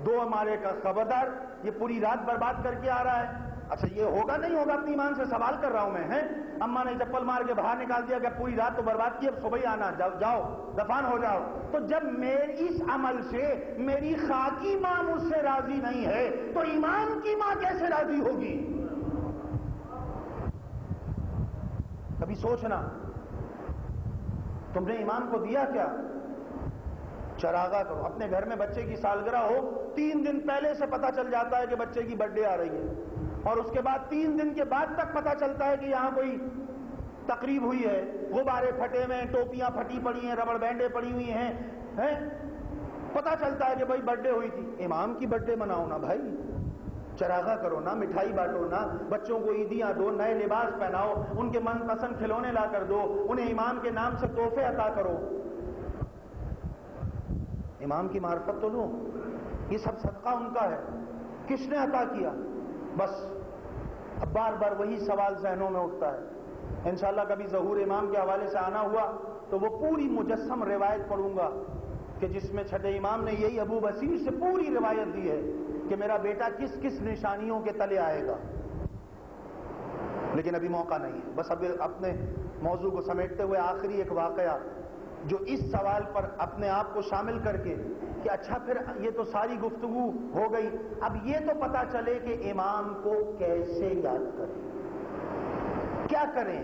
دو ہمارے کا خبردار، یہ پوری رات برباد کر کے آ رہا ہے. اچھا یہ ہوگا نہیں ہوگا اپنی ایمان سے سوال کر رہا ہوں میں. اماں نے چپل مار کے باہر نکال دیا کہ پوری رات تو برباد کی، اب صبح ہی آنا، جاؤ دفن ہو جاؤ. تو جب میری اس عمل سے میری خاکی ماں مجھ سے راضی نہیں ہے تو ایمان کی ماں کیسے راضی ہوگی؟ کبھی سوچنا تم نے ایمان کو دیا کیا؟ چراغا کرو. اپنے گھر میں بچے کی سالگرہ ہو، 3 دن پہلے سے پتا چل جاتا ہے کہ بچے کی برتھ ڈے آ رہی ہے، اور اس کے بعد 3 دن کے بعد تک پتا چلتا ہے کہ یہاں کوئی تقریب ہوئی ہے، غبارے پھٹے ہوئے ہیں، ٹوپیاں پھٹی پڑی ہیں، ربڑ بینڈیں پڑی ہوئی ہیں. پتا چلتا ہے کہ بھائی برتھ ڈے ہوئی تھی. امام کی برتھ ڈے مناؤ نا بھائی، چراغا کرو نا، مٹھائی بانٹو نا، بچوں کو عیدیاں دو، نئے لباس پہناؤ، ان کے من پسند کھلونے لا کر دو، انہیں امام کے نام سے تحفے عطا کرو. امام کی معرفت تو لو. یہ سب صدقہ ان کا ہے، کس نے عطا کیا؟ بس اب بار بار وہی سوال ذہنوں میں اٹھتا ہے. انشاءاللہ کبھی ظہور امام کے حوالے سے آنا ہوا تو وہ پوری مجسم روایت پڑھوں گا کہ جس میں چھٹے امام نے یہی ابو بصیر سے پوری روایت دی ہے کہ میرا بیٹا کس کس نشانیوں کے تلے آئے گا. لیکن ابھی موقع نہیں ہے. بس اب اپنے موضوع کو سمیٹتے ہوئے آخری ایک واقعہ جو اس سوال پر اپنے آپ کو شامل کر کے کہ اچھا پھر یہ تو ساری گفتگو ہو گئی، اب یہ تو پتا چلے کہ امام کو کیسے یاد کریں، کیا کریں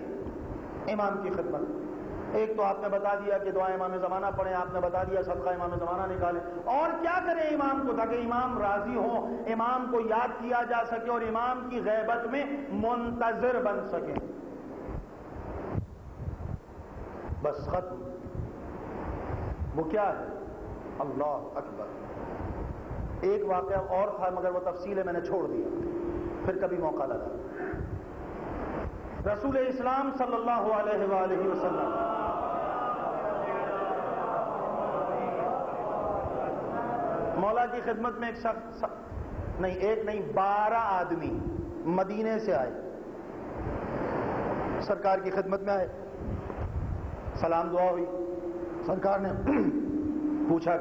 امام کی خدمت. ایک تو آپ نے بتا دیا کہ دعا امام زمانہ پڑھیں، آپ نے بتا دیا صدقہ امام زمانہ نکالیں، اور کیا کریں امام کو تاکہ امام راضی ہوں، امام کو یاد کیا جا سکے اور امام کی غیبت میں منتظر بن سکیں. بس ختم. وہ کیا ہے؟ اللہ اکبر. ایک واقعہ اور تھا مگر وہ تفصیل ہے، میں نے چھوڑ دیا، پھر کبھی موقع لگا. رسول اسلام صلی اللہ علیہ وآلہ وسلم مولا کی خدمت میں ایک شخص نہیں، ایک نہیں 12 آدمی مدینے سے آئے، سرکار کی خدمت میں آئے. سلام دعا ہوئی، سرکار نے پوچھا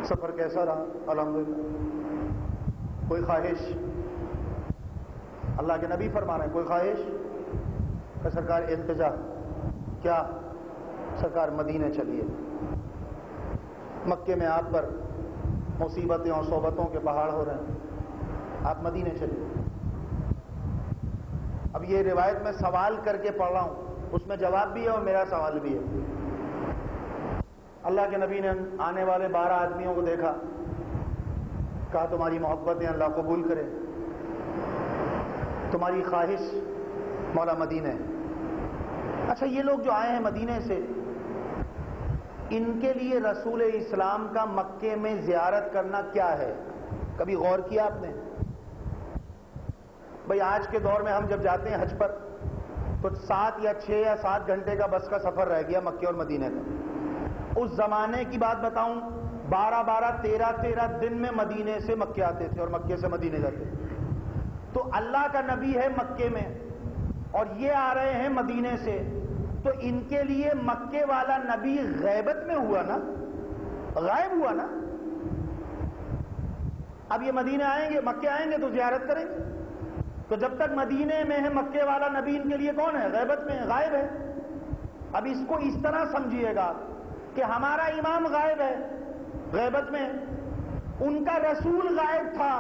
سفر کیسا رہا؟ الحمدللہ. کوئی خواہش؟ اللہ کے نبی فرما رہے ہیں کوئی خواہش؟ کہ سرکار التجا. کیا؟ سرکار مدینے چلیے، مکے میں آپ پر مصیبتیں اور صحبتوں کے پہاڑ ہو رہے ہیں، آپ مدینے چلیے. اب یہ روایت میں سوال کر کے پڑھ رہا ہوں، اس میں جواب بھی ہے اور میرا سوال بھی ہے. اللہ کے نبی نے آنے والے 12 آدمیوں کو دیکھا، کہا تمہاری محبتیں اللہ قبول کرے، تمہاری خواہش مولا مدینے. اچھا یہ لوگ جو آئے ہیں مدینے سے، ان کے لیے رسول اسلام کا مکے میں زیارت کرنا کیا ہے؟ کبھی غور کیا آپ نے؟ بھئی آج کے دور میں ہم جب جاتے ہیں حج پر تو 7 یا 6 یا 7 گھنٹے کا بس کا سفر رہ گیا مکے اور مدینے کا. اس زمانے کی بات بتاؤں، 12 13 دن میں مدینے سے مکے آتے تھے اور مکے سے مدینے جاتے تھے. تو اللہ کا نبی ہے مکے میں اور یہ آ رہے ہیں مدینے سے، تو ان کے لیے مکے والا نبی غیبت میں ہوا نا، غائب ہوا نا. اب یہ مدینے آئیں گے، مکے آئیں گے تو زیارت کریں گے، تو جب تک مدینے میں ہے مکے والا نبی ان کے لیے کون ہے؟ غیبت میں ہے، غائب ہے. اب اس کو اس طرح سمجھیے گا کہ ہمارا امام غائب ہے، غیبت میں ہے، ان کا رسول غائب تھا،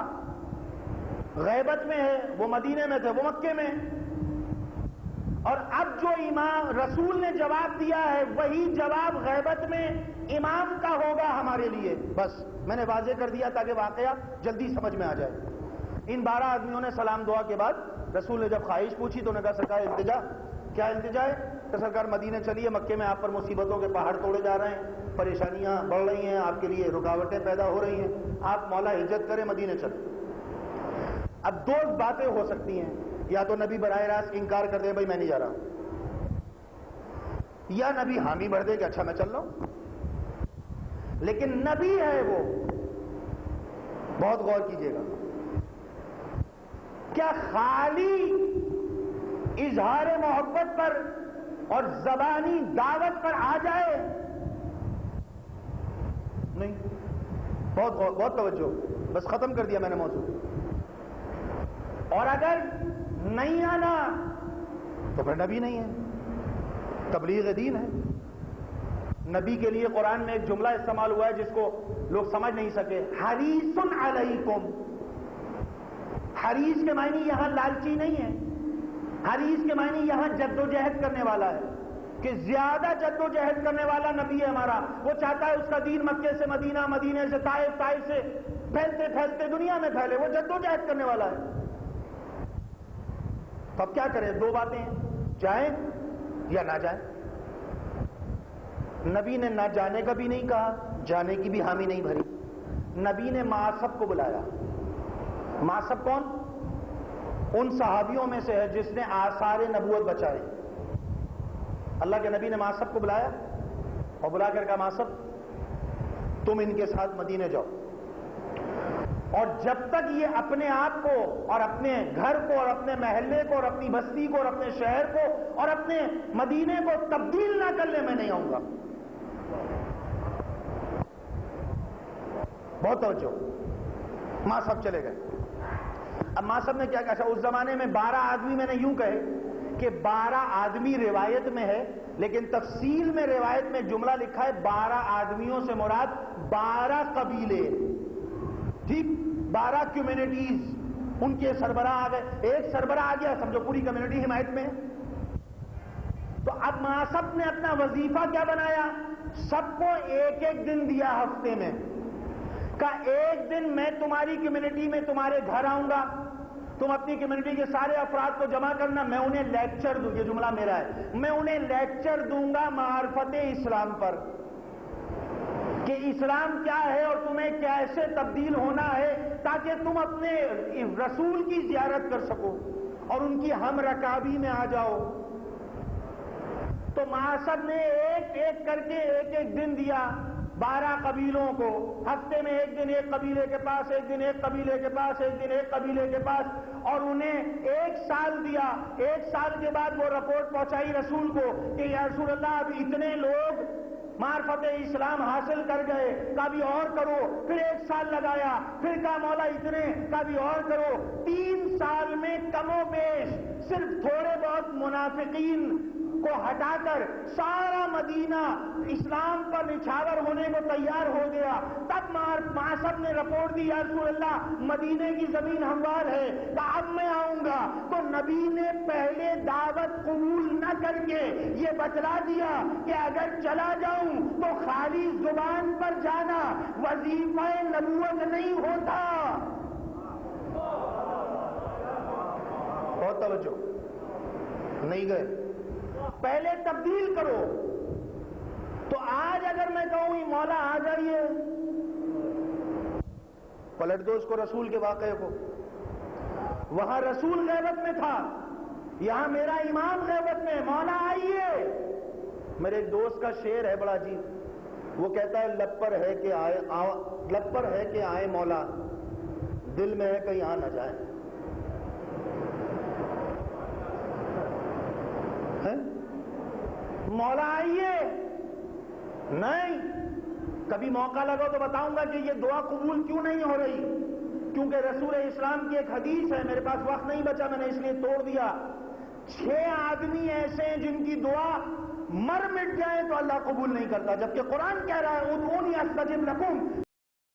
غیبت میں ہے، وہ مدینے میں تھے، وہ مکے میں. اور اب جو امام رسول نے جواب دیا ہے وہی جواب غیبت میں امام کا ہوگا ہمارے لیے. بس میں نے واضح کر دیا تاکہ واقعہ جلدی سمجھ میں آ جائے. ان 12 آدمیوں نے سلام دعا کے بعد رسول نے جب خواہش پوچھی تو انہوں نے کہا سرکار التجا. کیا التجا ہے؟ کہ سرکار مدینے چلیے، مکے میں آپ پر مصیبتوں کے پہاڑ توڑے جا رہے ہیں، پریشانیاں بڑھ رہی ہیں، آپ کے لیے رکاوٹیں پیدا ہو رہی ہیں، آپ مولا ہجرت کریں، مدینے چلیں. اب 2 باتیں ہو سکتی ہیں، یا تو نبی براہ راست انکار کر دے بھائی میں نہیں جا رہا ہوں، یا نبی حامی بھر دے کہ اچھا میں چل رہا ہوں. لیکن نبی ہے وہ، بہت غور کیجئے گا، کیا خالی اظہار محبت پر اور زبانی دعوت پر آ جائے؟ نہیں. بہت توجہ، بس ختم کر دیا میں نے موضوع. اور اگر نہیں آنا تو پھر نبی نہیں ہے، تبلیغ دین ہے. نبی کے لیے قرآن میں ایک جملہ استعمال ہوا ہے جس کو لوگ سمجھ نہیں سکے، حریص علیکم. حریص کے معنی یہاں لالچی نہیں ہے، حریص کے معنی یہاں جد و جہد کرنے والا ہے، کہ زیادہ جد و جہد کرنے والا نبی ہے ہمارا. وہ چاہتا ہے اس کا دین مکے سے مدینہ، مدینے سے طائف، طائف سے پھیلتے پھیلتے دنیا میں پھیلے. وہ جد و جہد کرنے والا ہے. تو اب کیا کریں؟ دو باتیں ہیں، جائیں یا نہ جائیں. نبی نے نہ جانے کا بھی نہیں کہا، جانے کی بھی حامی نہیں بھری. نبی نے معصب کو بلایا. معصب کون؟ ان صحابیوں میں سے ہے جس نے آثار نبوت بچائے. اللہ کے نبی نے معصب کو بلایا اور بلا کر کہا، معصب تم ان کے ساتھ مدینے جاؤ، اور جب تک یہ اپنے آپ کو اور اپنے گھر کو اور اپنے محلے کو اور اپنی بستی کو اور اپنے شہر کو اور اپنے مدینے کو تبدیل نہ کر لے، میں نہیں آؤں گا. بہت توجہ. ماں صاحب چلے گئے. اب ماں صاحب نے کیا کہا؟ اس زمانے میں 12 آدمی، میں نے یوں کہے کہ 12 آدمی روایت میں ہے، لیکن تفصیل میں روایت میں جملہ لکھا ہے 12 آدمیوں سے مراد 12 قبیلے. ٹھیک، 12 کمیونٹیز، ان کے سربراہ آ گئے. ایک سربراہ آ گیا، سمجھو پوری کمیونٹی حمایت میں ہے. تو اب معصب نے اپنا وظیفہ کیا بنایا؟ سب کو ایک ایک دن دیا ہفتے میں، کہا ایک دن میں تمہاری کمیونٹی میں تمہارے گھر آؤں گا، تم اپنی کمیونٹی کے سارے افراد کو جمع کرنا، میں انہیں لیکچر دوں. یہ جملہ میرا ہے، میں انہیں لیکچر دوں گا معرفت اسلام پر، کہ اسلام کیا ہے اور تمہیں کیسے تبدیل ہونا ہے، تاکہ تم اپنے رسول کی زیارت کر سکو اور ان کی ہم رکابی میں آ جاؤ. تو معصب نے ایک ایک کر کے ایک ایک دن دیا 12 قبیلوں کو. ہفتے میں ایک دن ایک قبیلے کے پاس، ایک دن ایک قبیلے کے پاس، ایک دن ایک قبیلے کے پاس، اور انہیں 1 سال دیا. 1 سال کے بعد وہ رپورٹ پہنچائی رسول کو کہ یا رسول اللہ، اب اتنے لوگ معرفت اسلام حاصل کر گئے، کبھی اور کرو. پھر 1 سال لگایا، پھر کہا مولا اتنے، کبھی اور کرو. 3 سال میں کم و بیش صرف تھوڑے بہت منافقین کو ہٹا کر سارا مدینہ اسلام پر نچھاور ہونے کو تیار ہو گیا. تب معصب نے رپورٹ دی، یا رسول اللہ مدینے کی زمین ہموار ہے، کہ اب میں آؤں گا. تو نبی نے پہلے دعوت قبول نہ کر کے یہ بتلا دیا کہ اگر چلا جاؤں تو خالی زبان پر جانا وظیفہ نبوت نہیں ہوتا. بہت توجہ. نہیں گئے، پہلے تبدیل کرو. تو آج اگر میں کہوں مولا آ جائیے، پلٹ دو اس کو رسول کے واقعے کو. وہاں رسول غیبت میں تھا، یہاں میرا امام غیبت میں. مولا آئیے. میرے ایک دوست کا شعر ہے بڑا عجیب، وہ کہتا ہے لب پر ہے کہ آئے، لب پر ہے کہ آئے مولا، دل میں ہے کہیں آ نہ جائے. مولا آئیے. نہیں، کبھی موقع لگا تو بتاؤں گا کہ یہ دعا قبول کیوں نہیں ہو رہی. کیونکہ رسول اسلام کی ایک حدیث ہے، میرے پاس وقت نہیں بچا، میں نے اس لیے توڑ دیا. 6 آدمی ایسے ہیں جن کی دعا مر مٹ جائے تو اللہ قبول نہیں کرتا، جبکہ قرآن کہہ رہا ہے ادعونی استجب لکم.